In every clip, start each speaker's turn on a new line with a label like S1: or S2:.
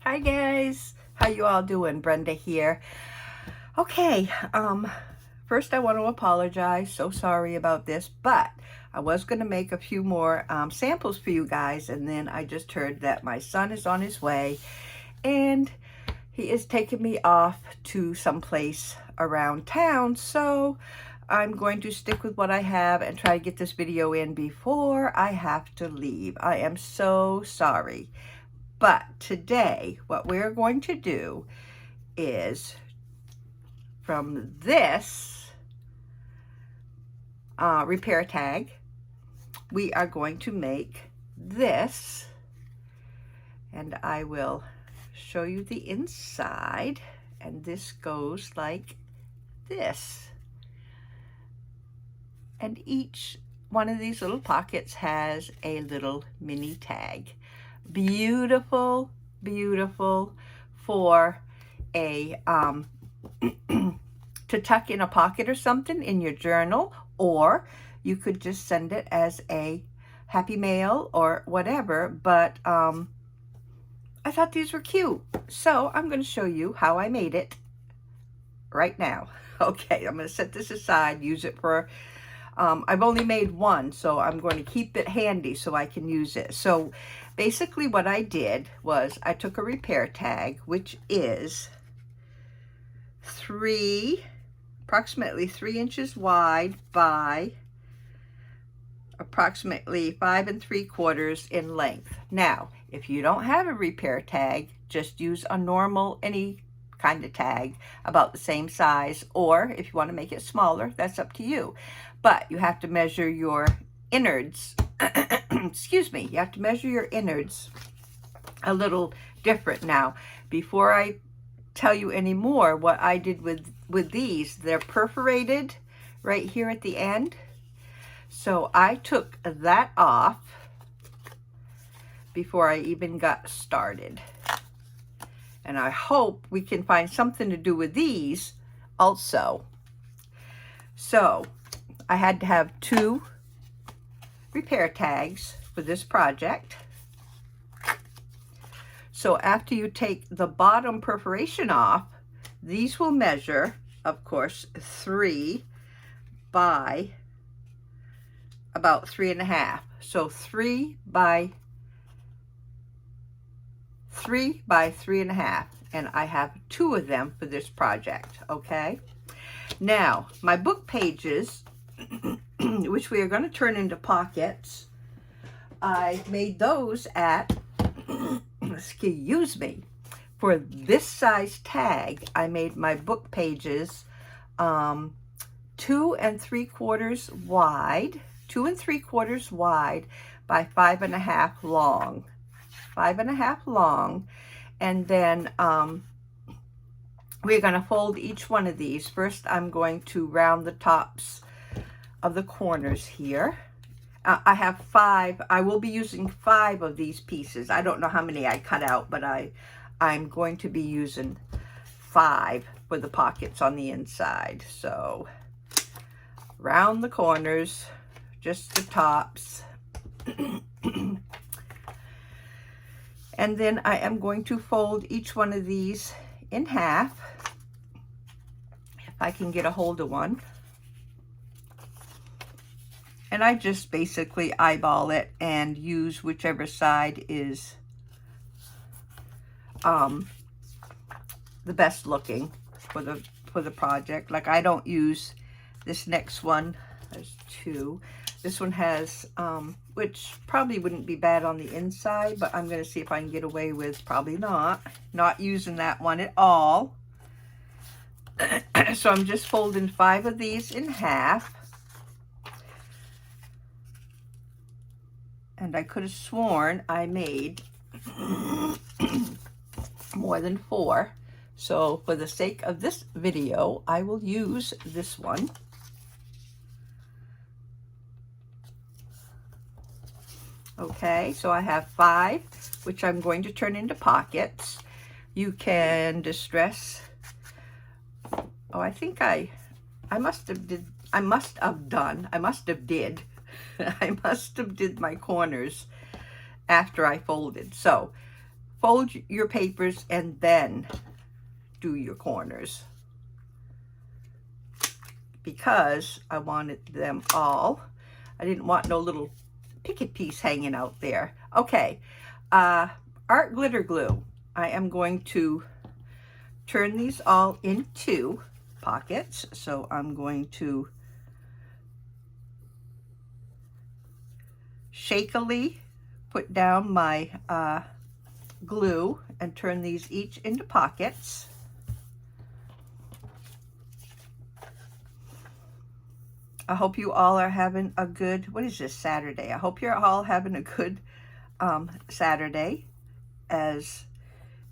S1: Hi guys, how you all doing? Brenda here. Okay, first I want to apologize. So sorry about this, but I was going to make a few more samples for you guys, and then I just heard that my son is on his way and he is taking me off to someplace around town, so I'm going to stick with what I have and try to get this video in before I have to leave. I am so sorry. But today, what we're going to do is, from this repair tag, we are going to make this, and I will show you the inside, and this goes like this. And each one of these little pockets has a little mini tag. Beautiful, beautiful for a to tuck in a pocket or something in your journal, or you could just send it as a happy mail or whatever. But I thought these were cute, so I'm going to show you how I made it right now. Okay, I'm going to set this aside, use it for I've only made one, so I'm going to keep it handy so I can use it. So basically what I did was I took a repair tag, which is approximately 3 inches wide by approximately 5 3/4 in length. Now, if you don't have a repair tag, just use a normal, any kind of tag about the same size, or if you want to make it smaller, that's up to you. But you have to measure your innards. Excuse me, you have to measure your innards a little different. Now, before I tell you any more, what I did with these, they're perforated right here at the end. So I took that off before I even got started. And I hope we can find something to do with these also. So I had to have 2 repair tags for this project. So after you take the bottom perforation off, these will measure, of course, 3 by about 3.5. So 3 by 3.5, and I have 2 of them for this project. Okay, now my book pages, which we are going to turn into pockets, I made those at excuse me, for this size tag I made my book pages 2 3/4 wide, 2 3/4 wide by 5.5 long. 5.5 long, and then we're going to fold each one of these. First, I'm going to round the tops of the corners here. I have 5. I will be using 5 of these pieces. I don't know how many I cut out, but I'm going to be using 5 for the pockets on the inside. So round the corners, just the tops. And then I am going to fold each one of these in half, if I can get a hold of one. And I just basically eyeball it and use whichever side is the best looking for the project. Like, I don't use this next one. There's 2. This one has, which probably wouldn't be bad on the inside, but I'm going to see if I can get away with probably not using that one at all. So I'm just folding 5 of these in half. And I could have sworn I made more than 4. So for the sake of this video, I will use this one. Okay, so I have 5, which I'm going to turn into pockets. You can distress. Oh, I think I must have did my corners after I folded. So fold your papers and then do your corners, because I wanted them all. I didn't want no little picket piece hanging out there. Okay, art glitter glue. I am going to turn these all into pockets. So I'm going to shakily put down my glue and turn these each into pockets. I hope you all are having a good, what is this, Saturday? I hope you're all having a good Saturday. As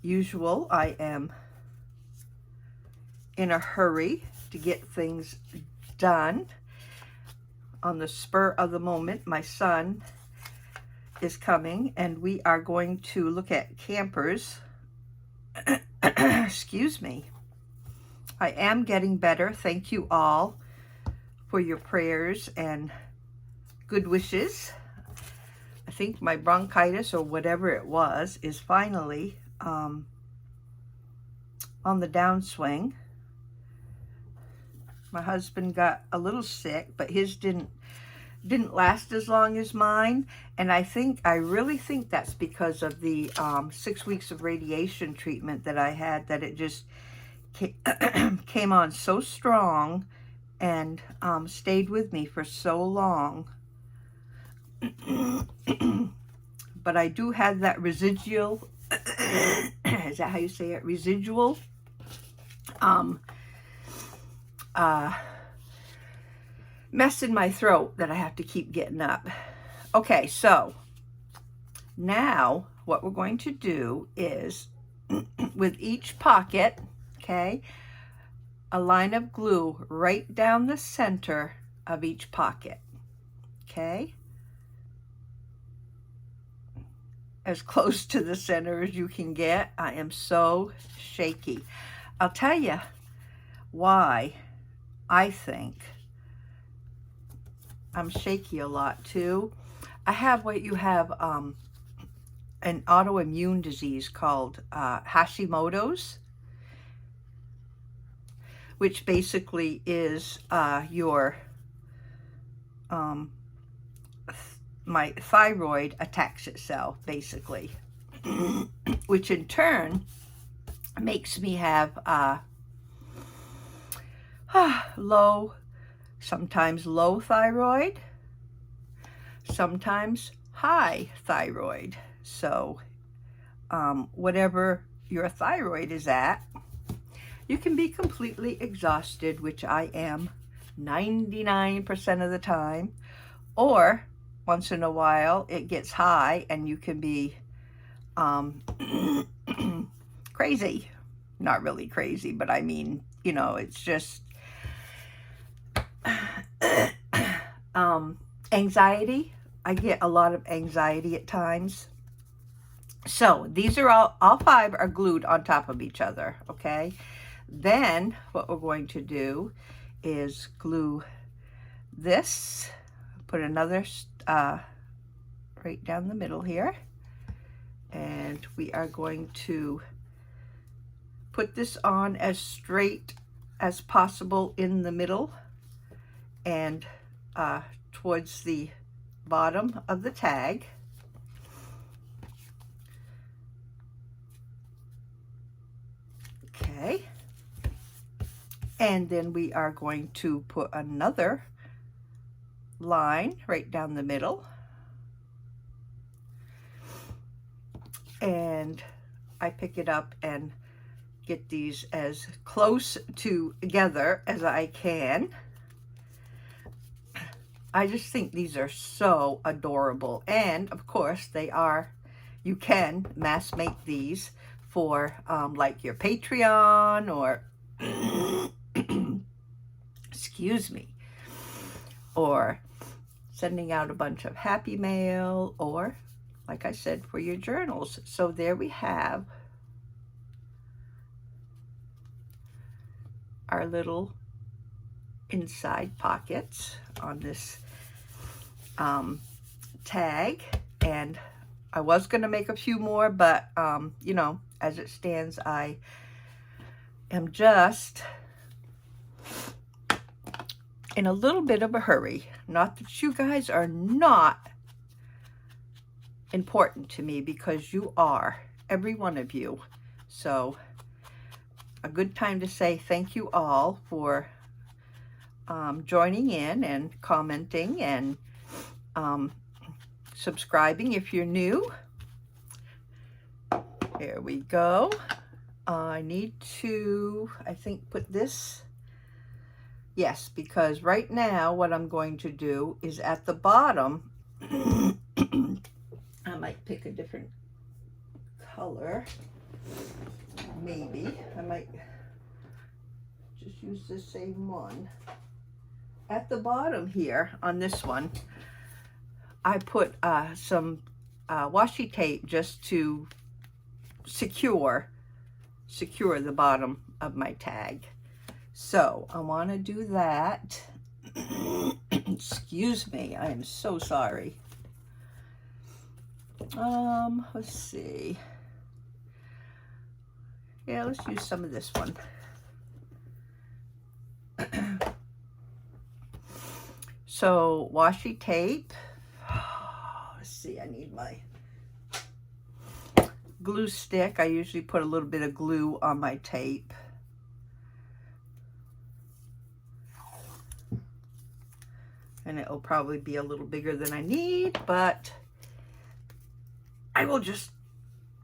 S1: usual, I am in a hurry to get things done. On the spur of the moment, my son is coming and we are going to look at campers. Excuse me. I am getting better. Thank you all for your prayers and good wishes. I think my bronchitis or whatever it was is finally on the downswing. My husband got a little sick, but his didn't last as long as mine. And I really think that's because of the 6 weeks of radiation treatment that I had, that it just came on so strong and stayed with me for so long. But I do have that residual, is that how you say it? Residual mess in my throat that I have to keep getting up. Okay, so now what we're going to do is with each pocket, okay, a line of glue right down the center of each pocket, okay? As close to the center as you can get. I am so shaky. I'll tell you why I think I'm shaky a lot too. I have what you have, an autoimmune disease called Hashimoto's, which basically is my thyroid attacks itself, basically, which in turn makes me have sometimes low thyroid, sometimes high thyroid. So whatever your thyroid is at, you can be completely exhausted, which I am 99% of the time, or once in a while it gets high and you can be crazy. Not really crazy, but I mean, you know, it's just anxiety. I get a lot of anxiety at times. So these are all 5 are glued on top of each other, okay? Then what we're going to do is glue this, put another right down the middle here, and we are going to put this on as straight as possible in the middle and towards the bottom of the tag. Okay, and then we are going to put another line right down the middle, and I pick it up and get these as close together as I can. I just think these are so adorable, and of course they are, you can mass make these for like your Patreon or excuse me, or sending out a bunch of happy mail, or like I said, for your journals. So there we have our little inside pockets on this tag, and I was going to make a few more, but, you know, as it stands, I am just in a little bit of a hurry. Not that you guys are not important to me, because you are, every one of you. So a good time to say thank you all for joining in and commenting and subscribing if you're new. Here we go. I need to, I think, put this, yes, because right now what I'm going to do is at the bottom, I might pick a different color, maybe. I might just use the same one. At the bottom here on this one, I put some washi tape just to secure the bottom of my tag. So I want to do that. Excuse me, I am so sorry. Let's see. Yeah, let's use some of this one. So washi tape. Let's see, I need my glue stick. I usually put a little bit of glue on my tape. And it'll probably be a little bigger than I need, but I will just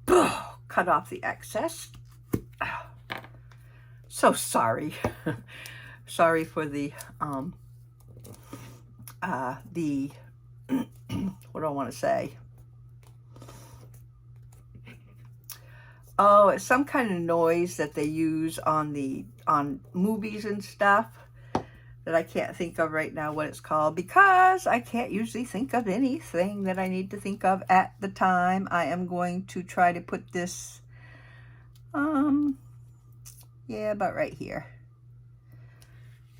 S1: cut off the excess. So sorry. Sorry for the what do I want to say? Oh, it's some kind of noise that they use on movies and stuff that I can't think of right now what it's called, because I can't usually think of anything that I need to think of at the time. I am going to try to put this, yeah, about right here.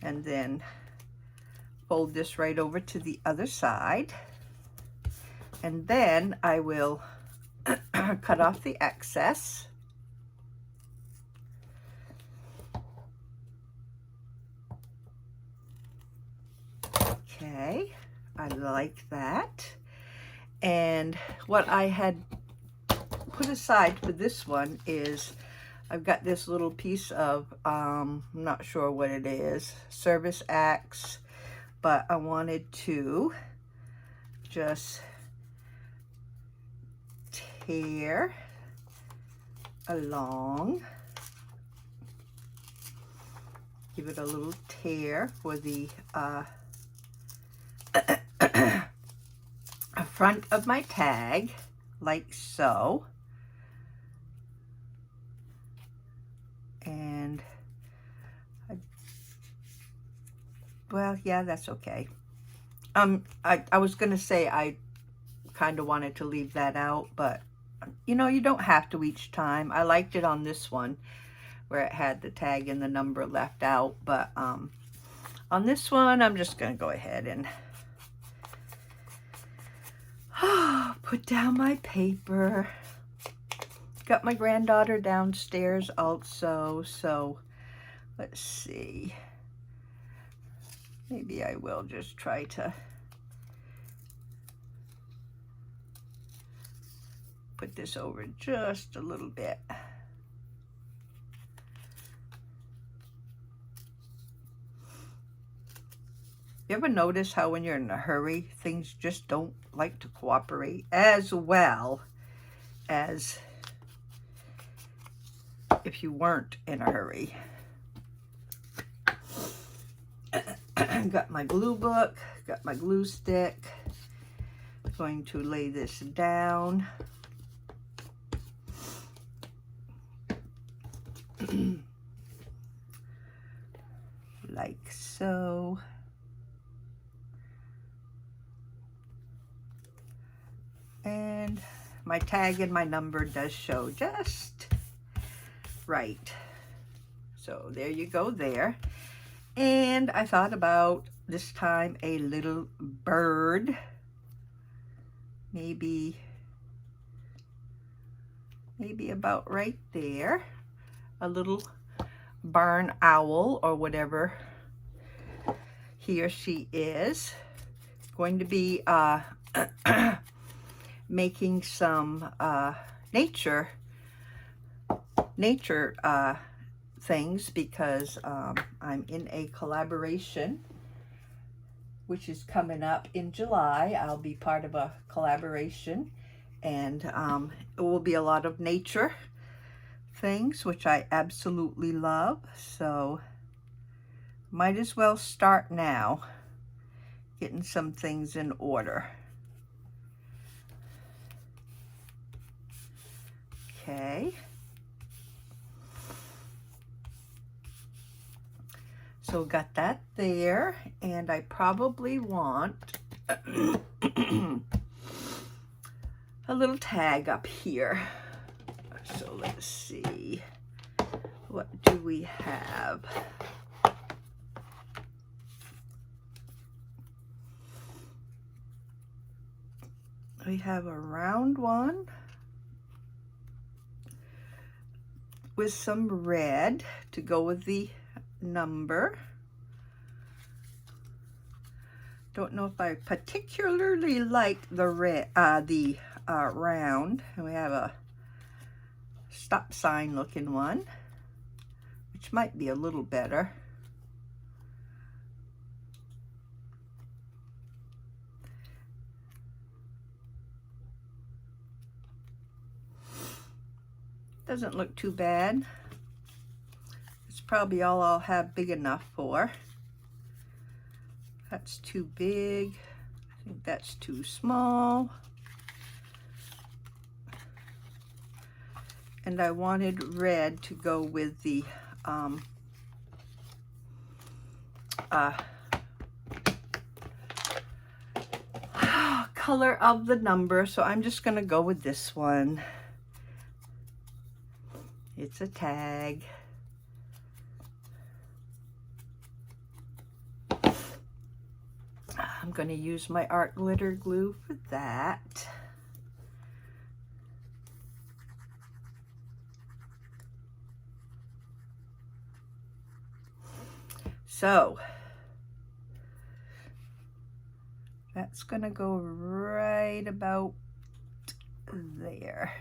S1: And then fold this right over to the other side. And then I will cut off the excess. Okay, I like that. And what I had put aside for this one is I've got this little piece of, I'm not sure what it is, service axe, but I wanted to just tear along, give it a little tear for the front of my tag, like so. And well, yeah, that's okay. I was gonna say I kind of wanted to leave that out, but you know, you don't have to each time. I liked it on this one where it had the tag and the number left out, but on this one I'm just gonna go ahead and put down my paper. Got my granddaughter downstairs also, so let's see. Maybe I will just try to put this over just a little bit. You ever notice how when you're in a hurry, things just don't like to cooperate as well as if you weren't in a hurry? Got my glue book, got my glue stick. Going to lay this down. Like so. And my tag and my number does show just right. So there you go there. And I thought about this time a little bird. Maybe maybe about right there. A little barn owl or whatever he or she is. Going to be making some nature things because I'm in a collaboration which is coming up in July. I'll be part of a collaboration, and it will be a lot of nature things, which I absolutely love. So might as well start now, getting some things in order. Okay. So got that there, and I probably want a little tag up here. So let's see, what do we have? We have a round one with some red to go with the number. Don't know if I particularly like the red, round. And we have a stop sign looking one, which might be a little better. Doesn't look too bad. It's probably all I'll have big enough for. That's too big. I think that's too small. And I wanted red to go with the color of the number. So I'm just gonna go with this one. It's a tag. I'm going to use my art glitter glue for that. So that's going to go right about there.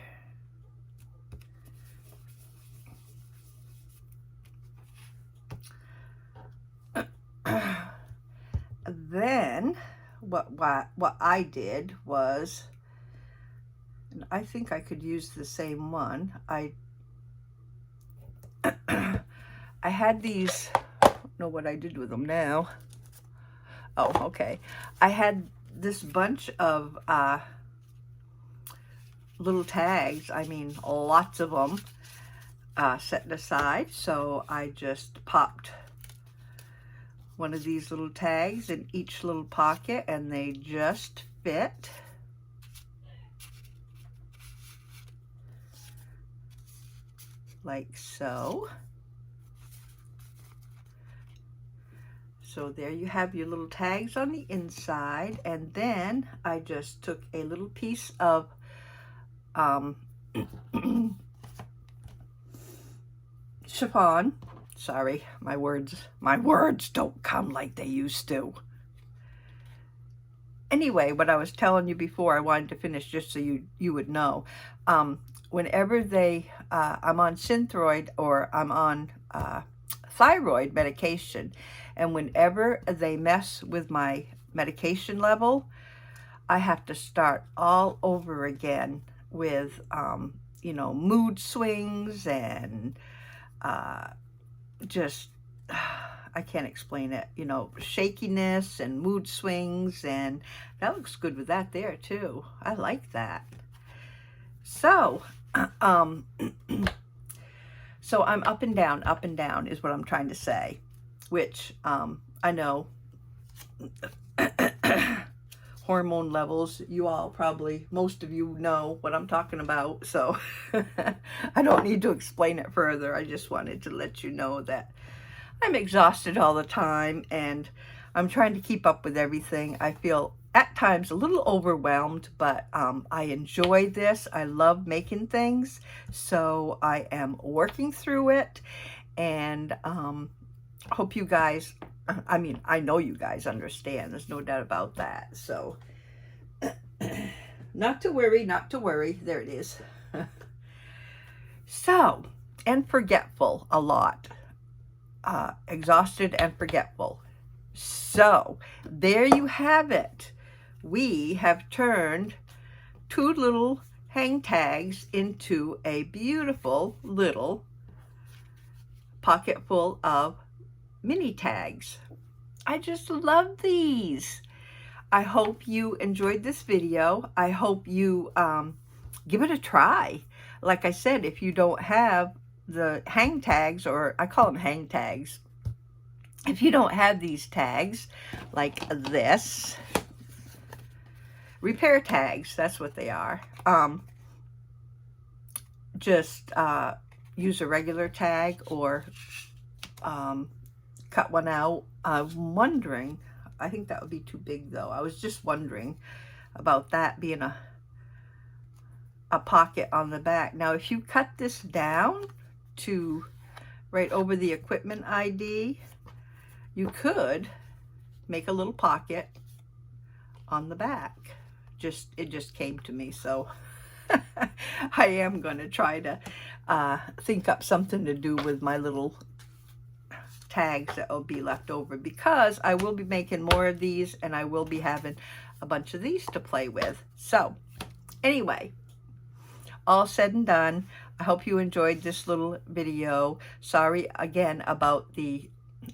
S1: Then what I did was, and I think I could use the same one. I had these, I don't know what I did with them now. Oh, okay. I had this bunch of little tags, I mean lots of them, set aside. So I just popped one of these little tags in each little pocket, and they just fit. Like so. So there you have your little tags on the inside, and then I just took a little piece of chiffon. Sorry, my words don't come like they used to. Anyway, what I was telling you before, I wanted to finish just so you would know. Whenever I'm on Synthroid or I'm on thyroid medication, and whenever they mess with my medication level, I have to start all over again with, you know, mood swings and just, I can't explain it, you know, shakiness and mood swings, and that looks good with that there too. I like that. So, so I'm up and down is what I'm trying to say, which I know hormone levels, you all probably, most of you know what I'm talking about, so I don't need to explain it further. I just wanted to let you know that I'm exhausted all the time, and I'm trying to keep up with everything. I feel at times a little overwhelmed, but I enjoy this. I love making things, so I am working through it, and hope you guys, I mean, I know you guys understand. There's no doubt about that. So not to worry, not to worry. There it is. So, and forgetful a lot. Exhausted and forgetful. So, there you have it. We have turned 2 little hang tags into a beautiful little pocket full of mini tags. I just love these. I hope you enjoyed this video. I hope you give it a try. Like I said, if you don't have the hang tags, or I call them hang tags, if you don't have these tags like this, repair tags, that's what they are, just use a regular tag or cut one out. I'm wondering, I think that would be too big though. I was just wondering about that being a pocket on the back. Now, if you cut this down to right over the equipment ID, you could make a little pocket on the back. It just came to me, so I am going to try to think up something to do with my little tags that will be left over, because I will be making more of these, and I will be having a bunch of these to play with. So anyway, all said and done, I hope you enjoyed this little video. Sorry again about the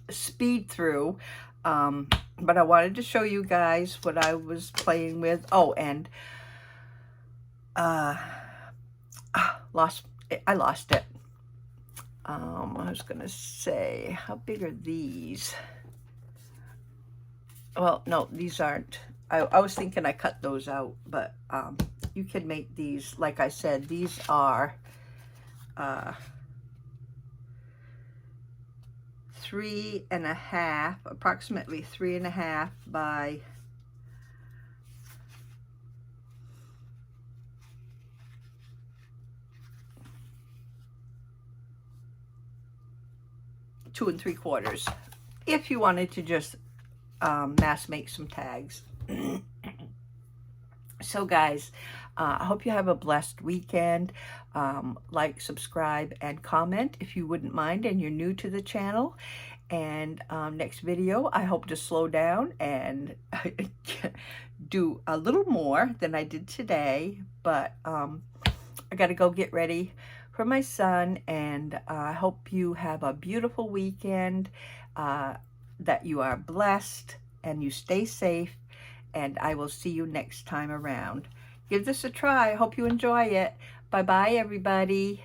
S1: speed through, but I wanted to show you guys what I was playing with. Oh, and I lost it. I was gonna say, how big are these? Well, no, these aren't. I was thinking I cut those out, but you can make these. Like I said, these are 3.5, approximately 3.5 by 2 3/4. If you wanted to just mass make some tags. So guys, I hope you have a blessed weekend. Like, subscribe, and comment if you wouldn't mind and you're new to the channel. And next video, I hope to slow down and do a little more than I did today. But I got to go get ready for my son, and I hope you have a beautiful weekend, that you are blessed and you stay safe, and I will see you next time around. Give this a try. I hope you enjoy it. Bye-bye, everybody.